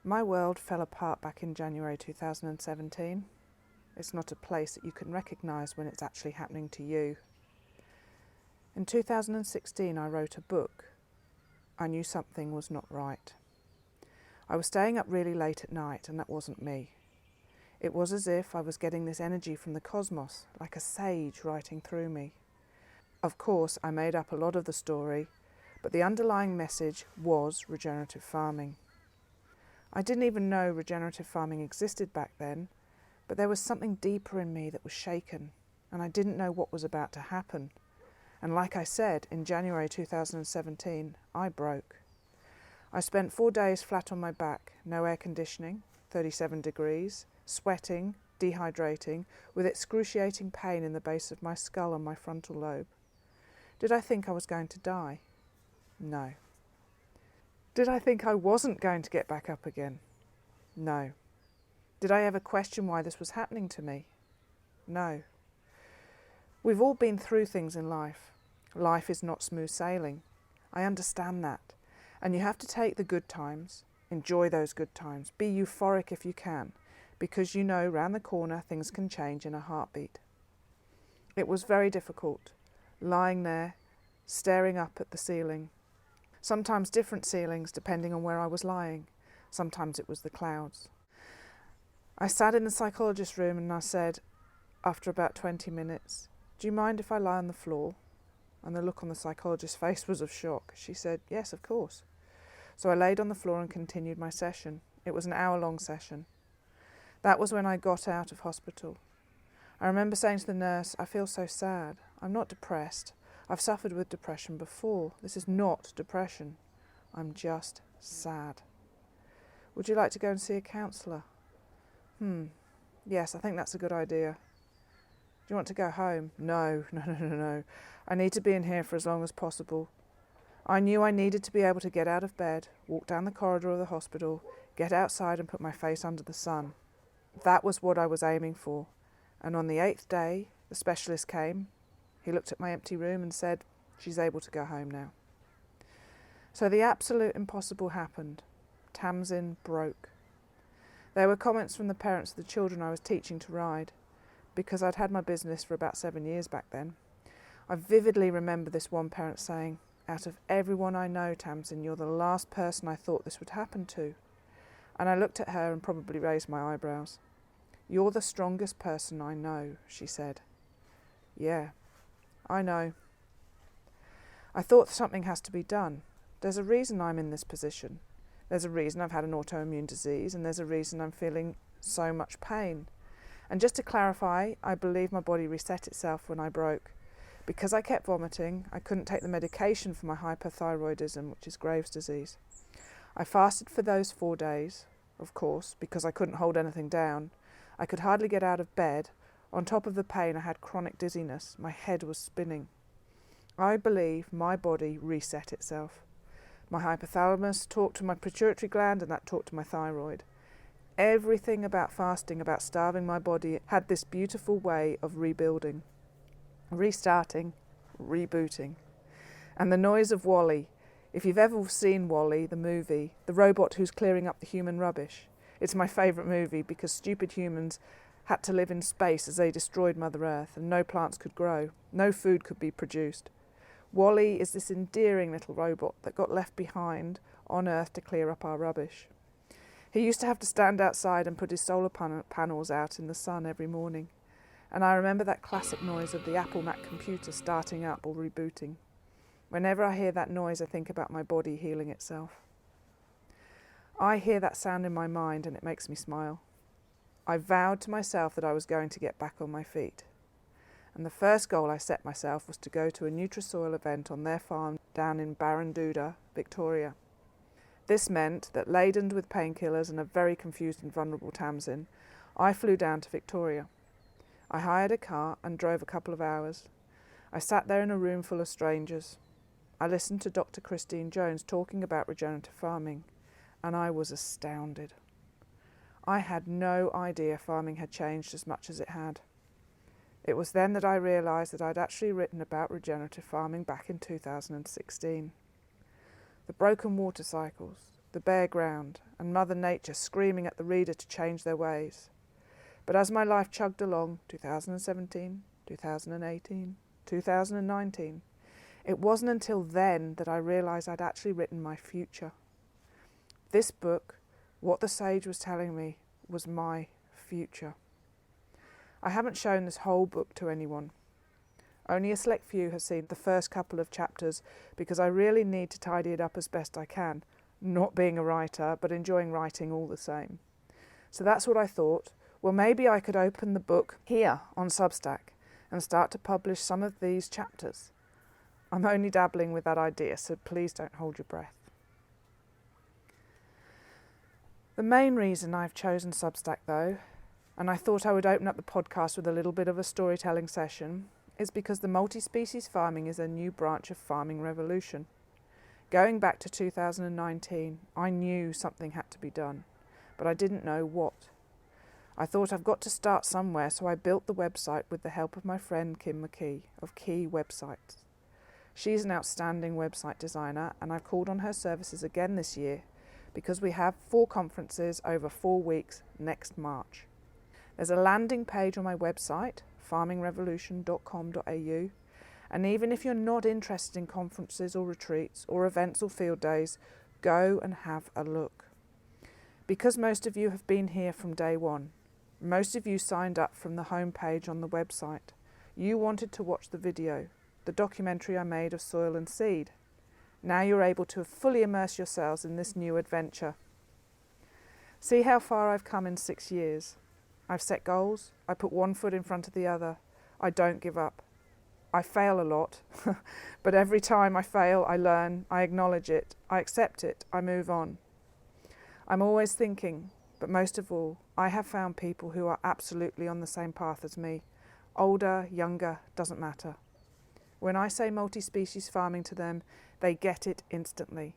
My world fell apart back in January 2017. It's not a place that you can recognise when it's actually happening to you. In 2016, I wrote a book. I knew something was not right. I was staying up really late at night, and that wasn't me. It was as if I was getting this energy from the cosmos, like a sage writing through me. Of course, I made up a lot of the story, but the underlying message was regenerative farming. I didn't even know regenerative farming existed back then, but there was something deeper in me that was shaken, and I didn't know what was about to happen. And like I said, in January 2017, I broke. I spent 4 days flat on my back, no air conditioning, 37 degrees, sweating, dehydrating, with excruciating pain in the base of my skull and my frontal lobe. Did I think I was going to die? No. Did I think I wasn't going to get back up again? No. Did I ever question why this was happening to me? No. We've all been through things in life. Life is not smooth sailing. I understand that. And you have to take the good times, enjoy those good times, be euphoric if you can, because you know round the corner things can change in a heartbeat. It was very difficult, lying there, staring up at the ceiling. Sometimes different ceilings depending on where I was lying. Sometimes it was the clouds. I sat in the psychologist's room and I said, after about 20 minutes, "Do you mind if I lie on the floor?" And the look on the psychologist's face was of shock. She said, "Yes, of course." So I laid on the floor and continued my session. It was an hour-long session. That was when I got out of hospital. I remember saying to the nurse, "I feel so sad. I'm not depressed. I've suffered with depression before. This is not depression. I'm just sad. Would you like to go and see a counsellor?" Yes, I think that's a good idea." "Do you want to go home?" No. I need to be in here for as long as possible." I knew I needed to be able to get out of bed, walk down the corridor of the hospital, get outside and put my face under the sun. That was what I was aiming for. And on the 8th day, the specialist came. He looked at my empty room and said, "She's able to go home now." So the absolute impossible happened. Tamsin broke. There were comments from the parents of the children I was teaching to ride, because I'd had my business for about 7 years back then. I vividly remember this one parent saying, "Out of everyone I know, Tamsin, you're the last person I thought this would happen to." And I looked at her and probably raised my eyebrows. "You're the strongest person I know," she said. "Yeah, I know." I thought something has to be done. There's a reason I'm in this position. There's a reason I've had an autoimmune disease, and there's a reason I'm feeling so much pain. And just to clarify, I believe my body reset itself when I broke. Because I kept vomiting, I couldn't take the medication for my hypothyroidism, which is Graves' disease. I fasted for those 4 days, of course, because I couldn't hold anything down. I could hardly get out of bed. On top of the pain, I had chronic dizziness. My head was spinning. I believe my body reset itself. My hypothalamus talked to my pituitary gland, and that talked to my thyroid. Everything about fasting, about starving my body, had this beautiful way of rebuilding, restarting, rebooting. And the noise of WALL-E. If you've ever seen WALL-E, the movie, the robot who's clearing up the human rubbish, it's my favourite movie because stupid humans had to live in space as they destroyed Mother Earth, and no plants could grow, no food could be produced. WALL-E is this endearing little robot that got left behind on Earth to clear up our rubbish. He used to have to stand outside and put his solar panels out in the sun every morning. And I remember that classic noise of the Apple Mac computer starting up or rebooting. Whenever I hear that noise, I think about my body healing itself. I hear that sound in my mind and it makes me smile. I vowed to myself that I was going to get back on my feet. And the first goal I set myself was to go to a Nutrisoil event on their farm down in Barranduda, Victoria. This meant that, laden with painkillers and a very confused and vulnerable Tamsin, I flew down to Victoria. I hired a car and drove a couple of hours. I sat there in a room full of strangers. I listened to Dr. Christine Jones talking about regenerative farming, and I was astounded. I had no idea farming had changed as much as it had. It was then that I realised that I'd actually written about regenerative farming back in 2016. The broken water cycles, the bare ground, and Mother Nature screaming at the reader to change their ways. But as my life chugged along, 2017, 2018, 2019, it wasn't until then that I realised I'd actually written my future. This book, what the sage was telling me, was my future. I haven't shown this whole book to anyone. Only a select few have seen the first couple of chapters because I really need to tidy it up as best I can, not being a writer, but enjoying writing all the same. So that's what I thought. Well, maybe I could open the book here on Substack and start to publish some of these chapters. I'm only dabbling with that idea, so please don't hold your breath. The main reason I've chosen Substack, though, and I thought I would open up the podcast with a little bit of a storytelling session, is because the multi-species farming is a new branch of Farming Revolution. Going back to 2019, I knew something had to be done, but I didn't know what. I thought I've got to start somewhere, so I built the website with the help of my friend Kim McKee of Key Websites. She's an outstanding website designer, and I've called on her services again this year because we have 4 conferences over 4 weeks next March. There's a landing page on my website, farmingrevolution.com.au, and even if you're not interested in conferences or retreats or events or field days, go and have a look. Because most of you have been here from day one, most of you signed up from the home page on the website. You wanted to watch the video, the documentary I made of Soil and Seed. Now you're able to fully immerse yourselves in this new adventure. See how far I've come in 6 years. I've set goals, I put one foot in front of the other. I don't give up. I fail a lot, but every time I fail, I learn, I acknowledge it, I accept it, I move on. I'm always thinking, but most of all, I have found people who are absolutely on the same path as me. Older, younger, doesn't matter. When I say multi-species farming to them, they get it instantly.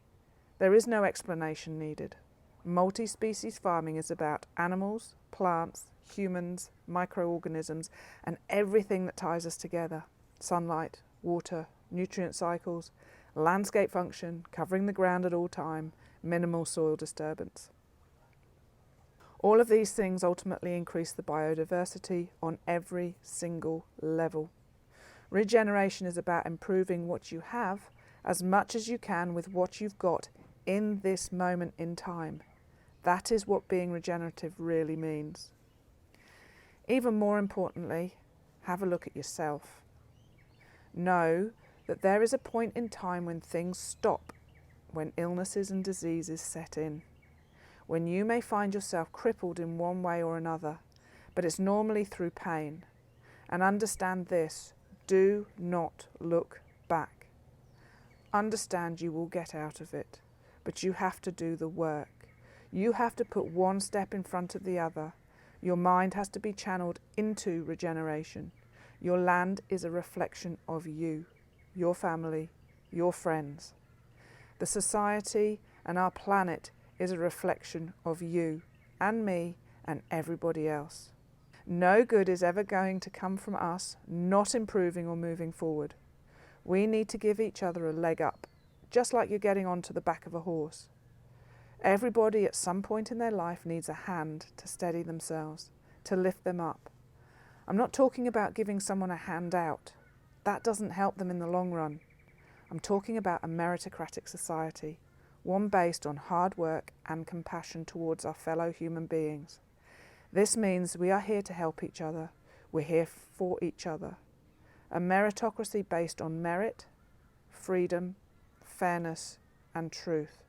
There is no explanation needed. Multi-species farming is about animals, plants, humans, microorganisms, and everything that ties us together. Sunlight, water, nutrient cycles, landscape function, covering the ground at all time, minimal soil disturbance. All of these things ultimately increase the biodiversity on every single level. Regeneration is about improving what you have as much as you can with what you've got in this moment in time. That is what being regenerative really means. Even more importantly, have a look at yourself. Know that there is a point in time when things stop, when illnesses and diseases set in, when you may find yourself crippled in one way or another, but it's normally through pain. And understand this, do not look back. Understand you will get out of it, but you have to do the work. You have to put one step in front of the other. Your mind has to be channeled into regeneration. Your land is a reflection of you, your family, your friends. The society and our planet is a reflection of you and me and everybody else. No good is ever going to come from us not improving or moving forward. We need to give each other a leg up, just like you're getting onto the back of a horse. Everybody at some point in their life needs a hand to steady themselves, to lift them up. I'm not talking about giving someone a hand out. That doesn't help them in the long run. I'm talking about a meritocratic society, one based on hard work and compassion towards our fellow human beings. This means we are here to help each other. We're here for each other. A meritocracy based on merit, freedom, fairness, and truth,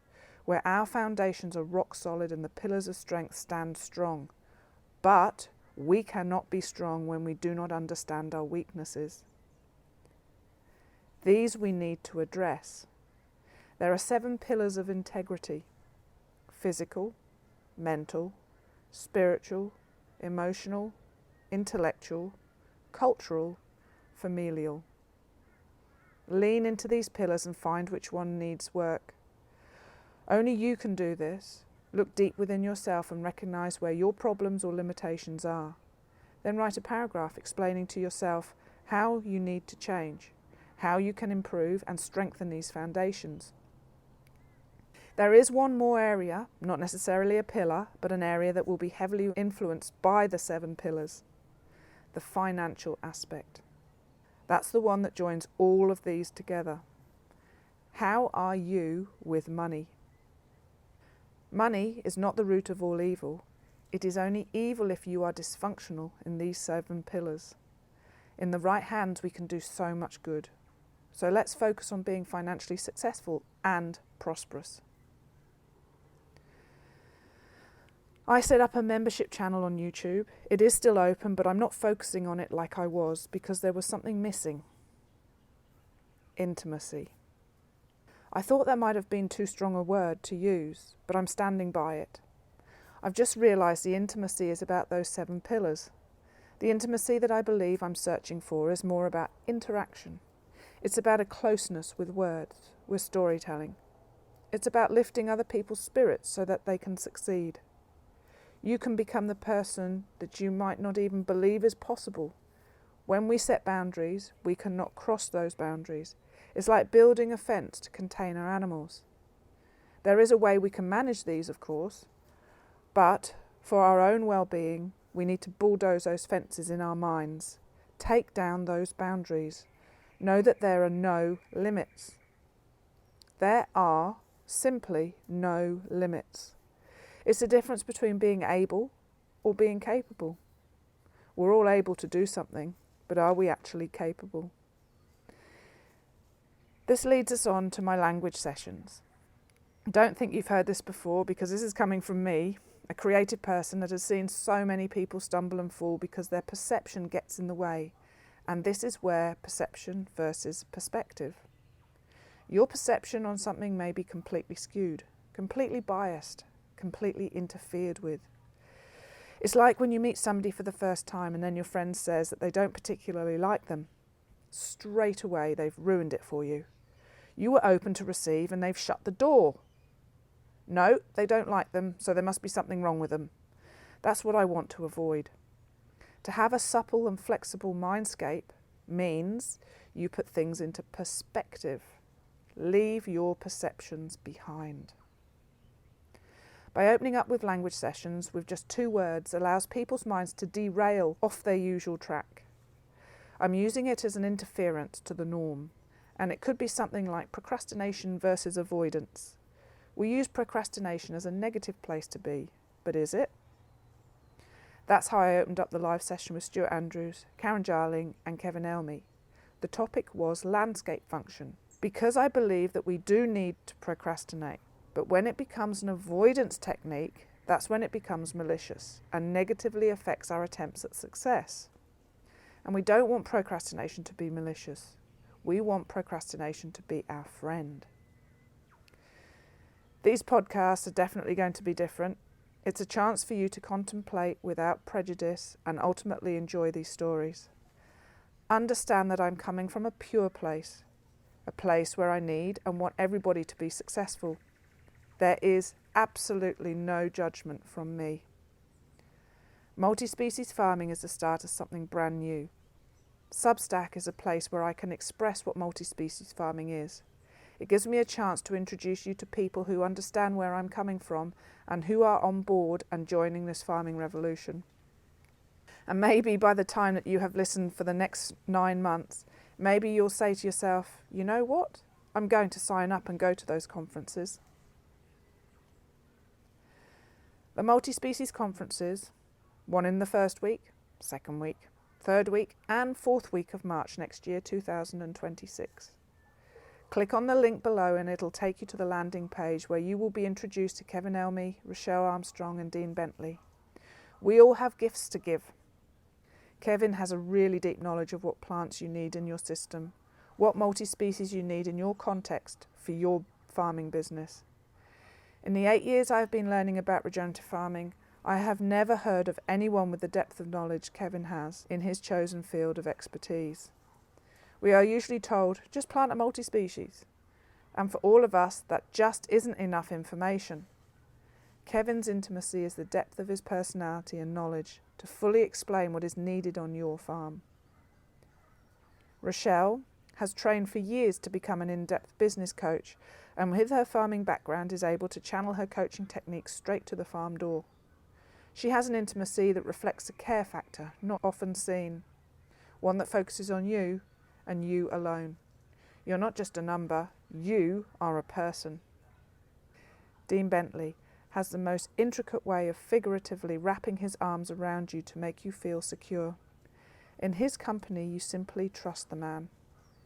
where our foundations are rock solid and the pillars of strength stand strong. But we cannot be strong when we do not understand our weaknesses. These we need to address. There are 7 pillars of integrity: physical, mental, spiritual, emotional, intellectual, cultural, familial. Lean into these pillars and find which one needs work. Only you can do this. Look deep within yourself and recognize where your problems or limitations are. Then write a paragraph explaining to yourself how you need to change, how you can improve and strengthen these foundations. There is one more area, not necessarily a pillar, but an area that will be heavily influenced by the 7 pillars, the financial aspect. That's the one that joins all of these together. How are you with money? Money is not the root of all evil. It is only evil if you are dysfunctional in these 7 pillars. In the right hands, we can do so much good. So let's focus on being financially successful and prosperous. I set up a membership channel on YouTube. It is still open, but I'm not focusing on it like I was because there was something missing. Intimacy. I thought that might have been too strong a word to use, but I'm standing by it. I've just realised the intimacy is about those 7 pillars. The intimacy that I believe I'm searching for is more about interaction. It's about a closeness with words, with storytelling. It's about lifting other people's spirits so that they can succeed. You can become the person that you might not even believe is possible. When we set boundaries, we cannot cross those boundaries. It's like building a fence to contain our animals. There is a way we can manage these, of course, but for our own well-being, we need to bulldoze those fences in our minds. Take down those boundaries. Know that there are no limits. There are simply no limits. It's the difference between being able or being capable. We're all able to do something, but are we actually capable? This leads us on to my language sessions. Don't think you've heard this before because this is coming from me, a creative person that has seen so many people stumble and fall because their perception gets in the way. And this is where perception versus perspective. Your perception on something may be completely skewed, completely biased, completely interfered with. It's like when you meet somebody for the first time and then your friend says that they don't particularly like them. Straight away they've ruined it for you. You were open to receive and they've shut the door. No, they don't like them, so there must be something wrong with them. That's what I want to avoid. To have a supple and flexible mindscape means you put things into perspective. Leave your perceptions behind. By opening up with language sessions with just 2 words allows people's minds to derail off their usual track. I'm using it as an interference to the norm, and it could be something like procrastination versus avoidance. We use procrastination as a negative place to be, but is it? That's how I opened up the live session with Stuart Andrews, Karen Jarling and Kevin Elmy. The topic was landscape function, because I believe that we do need to procrastinate, but when it becomes an avoidance technique, that's when it becomes malicious and negatively affects our attempts at success. And we don't want procrastination to be malicious. We want procrastination to be our friend. These podcasts are definitely going to be different. It's a chance for you to contemplate without prejudice and ultimately enjoy these stories. Understand that I'm coming from a pure place, a place where I need and want everybody to be successful. There is absolutely no judgment from me. Multi-species farming is the start of something brand new. Substack is a place where I can express what multi-species farming is. It gives me a chance to introduce you to people who understand where I'm coming from and who are on board and joining this farming revolution. And maybe by the time that you have listened for the next 9 months, maybe you'll say to yourself, you know what? I'm going to sign up and go to those conferences. The multi-species conferences, one in the first week, second week, third week and fourth week of March next year, 2026. Click on the link below and it'll take you to the landing page where you will be introduced to Kevin Elmy, Rochelle Armstrong and Dean Bentley. We all have gifts to give. Kevin has a really deep knowledge of what plants you need in your system, what multi-species you need in your context for your farming business. In the 8 years I have been learning about regenerative farming, I have never heard of anyone with the depth of knowledge Kevin has in his chosen field of expertise. We are usually told, just plant a multi-species. And for all of us, that just isn't enough information. Kevin's intimacy is the depth of his personality and knowledge to fully explain what is needed on your farm. Rochelle has trained for years to become an in-depth business coach, and with her farming background is able to channel her coaching techniques straight to the farm door. She has an intimacy that reflects a care factor not often seen, one that focuses on you and you alone. You're not just a number, you are a person. Dean Bentley has the most intricate way of figuratively wrapping his arms around you to make you feel secure. In his company, you simply trust the man.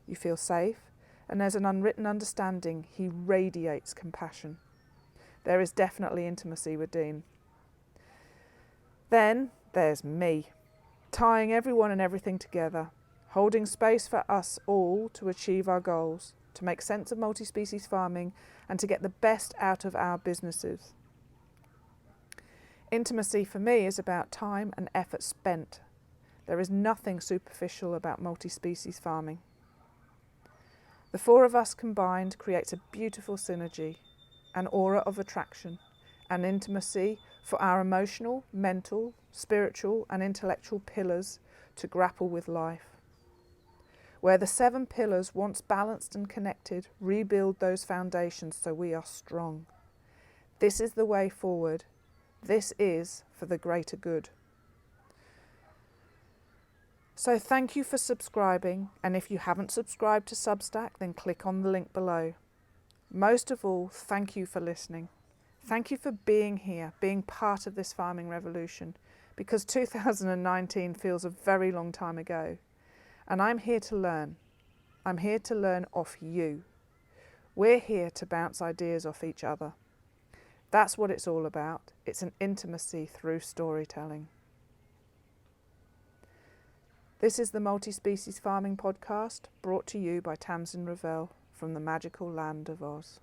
You feel safe, and there's an unwritten understanding he radiates compassion. There is definitely intimacy with Dean. Then there's me, tying everyone and everything together, holding space for us all to achieve our goals, to make sense of multi-species farming, and to get the best out of our businesses. Intimacy for me is about time and effort spent. There is nothing superficial about multi-species farming. The four of us combined creates a beautiful synergy, an aura of attraction, an intimacy for our emotional, mental, spiritual and intellectual pillars to grapple with life. Where the 7 pillars, once balanced and connected, rebuild those foundations so we are strong. This is the way forward. This is for the greater good. So thank you for subscribing, and if you haven't subscribed to Substack, then click on the link below. Most of all, thank you for listening. Thank you for being here, being part of this farming revolution, because 2019 feels a very long time ago. And I'm here to learn. I'm here to learn off you. We're here to bounce ideas off each other. That's what it's all about. It's an intimacy through storytelling. This is the Multi-Species Farming Podcast, brought to you by Tamsin Revell from the magical land of Oz.